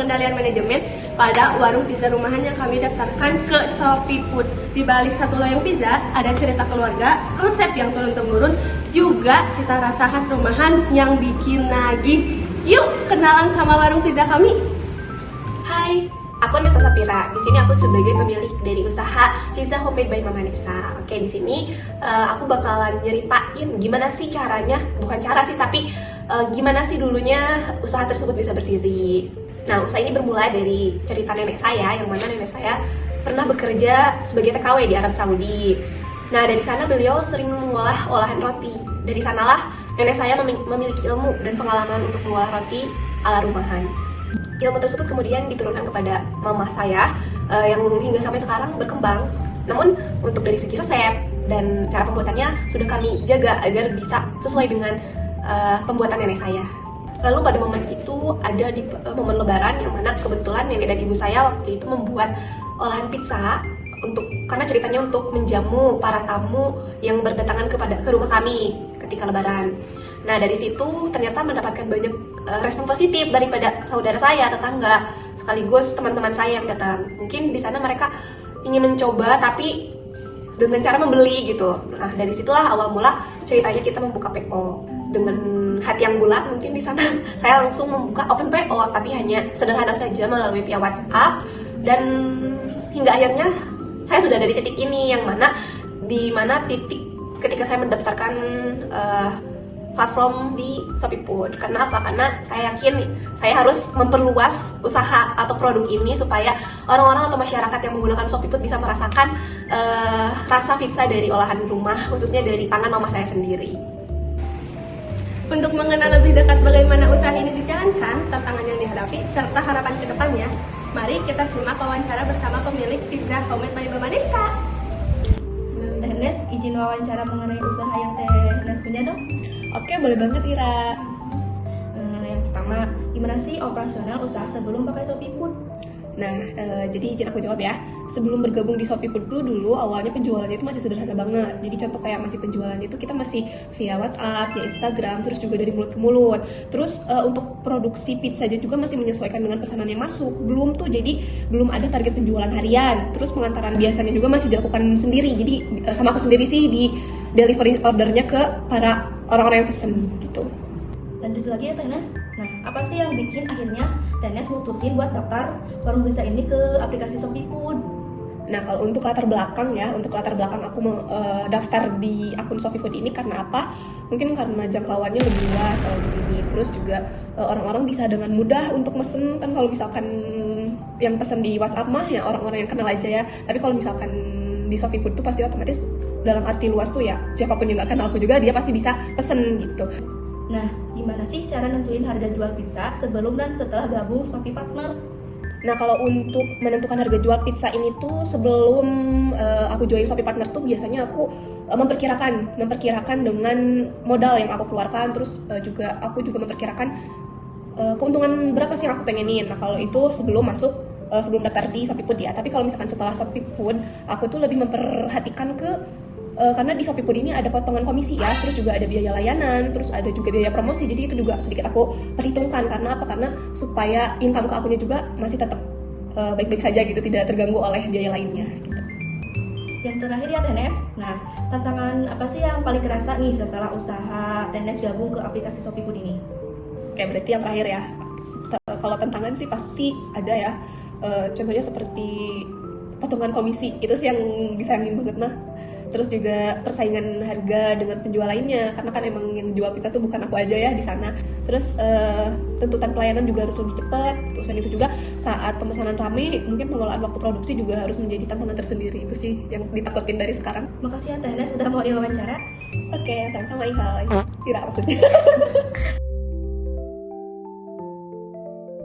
pengendalian manajemen pada warung pizza rumahan yang kami daftarkan ke Shopee Food. Di balik satu loyang pizza ada cerita keluarga, resep yang turun-temurun, juga cita rasa khas rumahan yang bikin nagih. Yuk kenalan sama warung pizza kami. Hai, aku Nesa Sapira. Di sini aku sebagai pemilik dari usaha Pizza Homemade by Mama Nesa. Oke, di sini aku bakalan nyeritain gimana sih caranya, bukan cara sih, tapi gimana sih dulunya usaha tersebut bisa berdiri. Nah, usaha ini bermula dari cerita nenek saya, yang mana nenek saya pernah bekerja sebagai TKW di Arab Saudi. Nah, dari sana beliau sering mengolah olahan roti. Dari sanalah nenek saya memiliki ilmu dan pengalaman untuk mengolah roti ala rumahan. Ilmu tersebut kemudian diturunkan kepada mama saya yang hingga sampai sekarang berkembang. Namun untuk dari segi resep dan cara pembuatannya sudah kami jaga agar bisa sesuai dengan pembuatan nenek saya. Lalu pada momen itu ada di momen lebaran yang mana kebetulan nenek dan ibu saya waktu itu membuat olahan pizza karena ceritanya untuk menjamu para tamu yang berdatangan ke rumah kami ketika lebaran. Nah, dari situ ternyata mendapatkan banyak respon positif daripada saudara saya, tetangga, sekaligus teman-teman saya yang datang. Mungkin di sana mereka ingin mencoba tapi dengan cara membeli gitu. Nah, dari situlah awal mula ceritanya kita membuka PO. Dengan hati yang bulat mungkin di sana saya langsung membuka open PO, tapi hanya sederhana saja melalui via WhatsApp, dan hingga akhirnya saya sudah ada di titik ini, yang mana di mana titik ketika saya mendaftarkan platform di Shopee Food. Karena apa? Karena saya yakin saya harus memperluas usaha atau produk ini supaya orang-orang atau masyarakat yang menggunakan Shopee Food bisa merasakan rasa pizza dari olahan rumah, khususnya dari tangan mama saya sendiri. Untuk mengenal lebih dekat bagaimana usaha ini dijalankan, tantangan yang dihadapi, serta harapan ke depannya, mari kita simak wawancara bersama pemilik Pizza Homemade by Mama Nesa. Teh Nes, izin wawancara mengenai usaha yang Teh Nes punya dong? Oke, boleh banget Ira. Yang pertama, gimana sih operasional usaha sebelum pakai Shopee Food? Nah, jadi izin aku jawab ya. Sebelum bergabung di Shopee Food tuh dulu awalnya penjualannya itu masih sederhana banget. Jadi contoh kayak masih penjualannya itu kita masih via WhatsApp, via Instagram, terus juga dari mulut ke mulut. Terus untuk produksi pizza juga masih menyesuaikan dengan pesanan yang masuk. Jadi belum ada target penjualan harian. Terus pengantaran biasanya juga masih dilakukan sendiri. Jadi sama aku sendiri sih di delivery ordernya ke para orang-orang yang pesen gitu. Lanjut lagi ya Teh Nes. Nah, apa sih yang bikin akhirnya Teh Nes mutusin buat daftar warung pizza ini ke aplikasi Shopee Food? Nah, kalau untuk latar belakang aku daftar di akun Shopee Food ini karena apa? Mungkin karena jangkauannya lebih luas kalau di sini. Terus juga orang-orang bisa dengan mudah untuk mesen. Kan kalau misalkan yang pesen di WhatsApp mah ya orang-orang yang kenal aja ya. Tapi kalau misalkan di Shopee Food tuh pasti otomatis dalam arti luas tuh ya, siapapun yang gak kenal aku juga dia pasti bisa pesen gitu. Nah, gimana sih cara nentuin harga jual pizza sebelum dan setelah gabung Shopee Partner? Nah, kalau untuk menentukan harga jual pizza ini tuh sebelum aku join Shopee Partner tuh biasanya aku memperkirakan dengan modal yang aku keluarkan, terus aku juga memperkirakan keuntungan berapa sih yang aku pengenin. Nah, kalau itu sebelum daftar di Shopee Food ya. Tapi kalau misalkan setelah Shopee Food, aku tuh lebih memperhatikan karena di Shopee Food ini ada potongan komisi ya, terus juga ada biaya layanan, terus ada juga biaya promosi, jadi itu juga sedikit aku perhitungkan. Karena apa? Karena supaya income ke akunya juga masih tetap baik-baik saja gitu, tidak terganggu oleh biaya lainnya gitu. Yang terakhir ya Teh Nes. Nah, tantangan apa sih yang paling kerasa nih setelah usaha Teh Nes gabung ke aplikasi Shopee Food ini? Oke, berarti yang terakhir ya. Kalau tantangan sih pasti ada ya. Contohnya seperti potongan komisi, itu sih yang disayangin banget mah. Terus juga persaingan harga dengan penjual lainnya, karena kan emang yang jual pizza tuh bukan aku aja ya di sana. Terus tuntutan pelayanan juga harus lebih cepat. Terus itu juga saat pemesanan rame, mungkin pengelolaan waktu produksi juga harus menjadi tantangan tersendiri. Itu sih yang ditakutin dari sekarang. Makasih ya Teh Nes sudah mau diwawancara. Oke, sama-sama Ira maksudnya.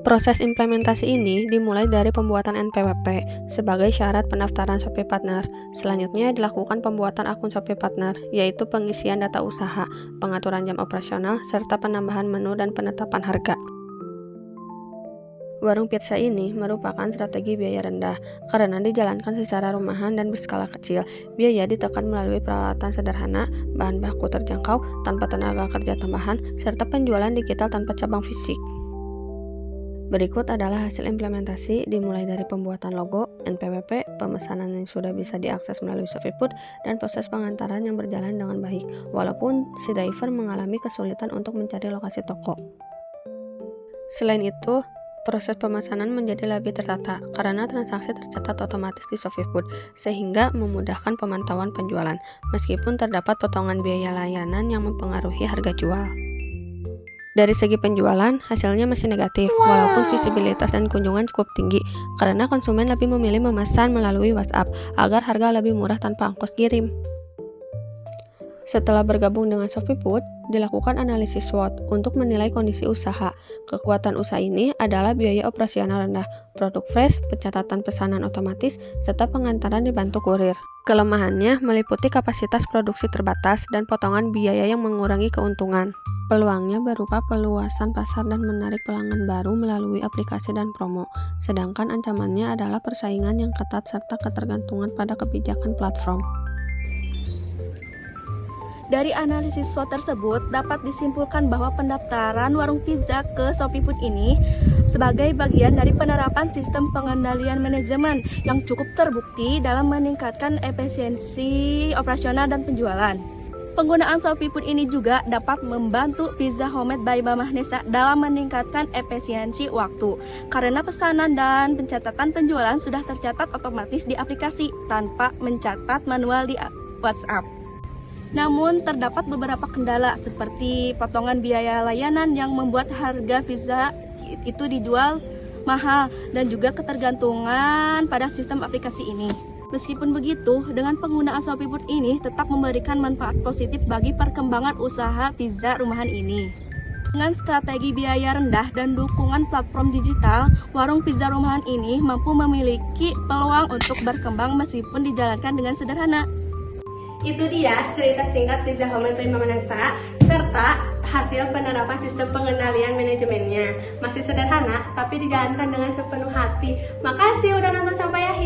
Proses implementasi ini dimulai dari pembuatan NPWP sebagai syarat pendaftaran Shopee Partner. Selanjutnya dilakukan pembuatan akun Shopee Partner, yaitu pengisian data usaha, pengaturan jam operasional, serta penambahan menu dan penetapan harga. Warung pizza ini merupakan strategi biaya rendah karena dijalankan secara rumahan dan berskala kecil. Biaya ditekan melalui peralatan sederhana, bahan baku terjangkau, tanpa tenaga kerja tambahan, serta penjualan digital tanpa cabang fisik. Berikut adalah hasil implementasi dimulai dari pembuatan logo, NPWP, pemesanan yang sudah bisa diakses melalui ShopeeFood, dan proses pengantaran yang berjalan dengan baik, walaupun si driver mengalami kesulitan untuk mencari lokasi toko. Selain itu, proses pemesanan menjadi lebih tertata karena transaksi tercatat otomatis di ShopeeFood, sehingga memudahkan pemantauan penjualan, meskipun terdapat potongan biaya layanan yang mempengaruhi harga jual. Dari segi penjualan, hasilnya masih negatif, walaupun visibilitas dan kunjungan cukup tinggi, karena konsumen lebih memilih memesan melalui WhatsApp agar harga lebih murah tanpa ongkos kirim. Setelah bergabung dengan ShopeeFood, dilakukan analisis SWOT untuk menilai kondisi usaha. Kekuatan usaha ini adalah biaya operasional rendah, produk fresh, pencatatan pesanan otomatis, serta pengantaran dibantu kurir. Kelemahannya meliputi kapasitas produksi terbatas dan potongan biaya yang mengurangi keuntungan. Peluangnya berupa peluasan pasar dan menarik pelanggan baru melalui aplikasi dan promo, sedangkan ancamannya adalah persaingan yang ketat serta ketergantungan pada kebijakan platform. Dari analisis SWOT tersebut dapat disimpulkan bahwa pendaftaran warung pizza ke ShopeeFood ini sebagai bagian dari penerapan sistem pengendalian manajemen yang cukup terbukti dalam meningkatkan efisiensi operasional dan penjualan. Penggunaan ShopeeFood ini juga dapat membantu Pizza Homemade by Mama Nessa dalam meningkatkan efisiensi waktu, karena pesanan dan pencatatan penjualan sudah tercatat otomatis di aplikasi tanpa mencatat manual di WhatsApp. Namun terdapat beberapa kendala seperti potongan biaya layanan yang membuat harga pizza itu dijual mahal dan juga ketergantungan pada sistem aplikasi ini. Meskipun begitu, dengan penggunaan ShopeeFood ini tetap memberikan manfaat positif bagi perkembangan usaha pizza rumahan ini. Dengan strategi biaya rendah dan dukungan platform digital, warung pizza rumahan ini mampu memiliki peluang untuk berkembang meskipun dijalankan dengan sederhana. Itu dia cerita singkat Pizza Homemade by Mama Nessa serta hasil penerapan sistem pengendalian manajemennya. Masih sederhana, tapi dijalankan dengan sepenuh hati. Makasih udah nonton sampai akhir.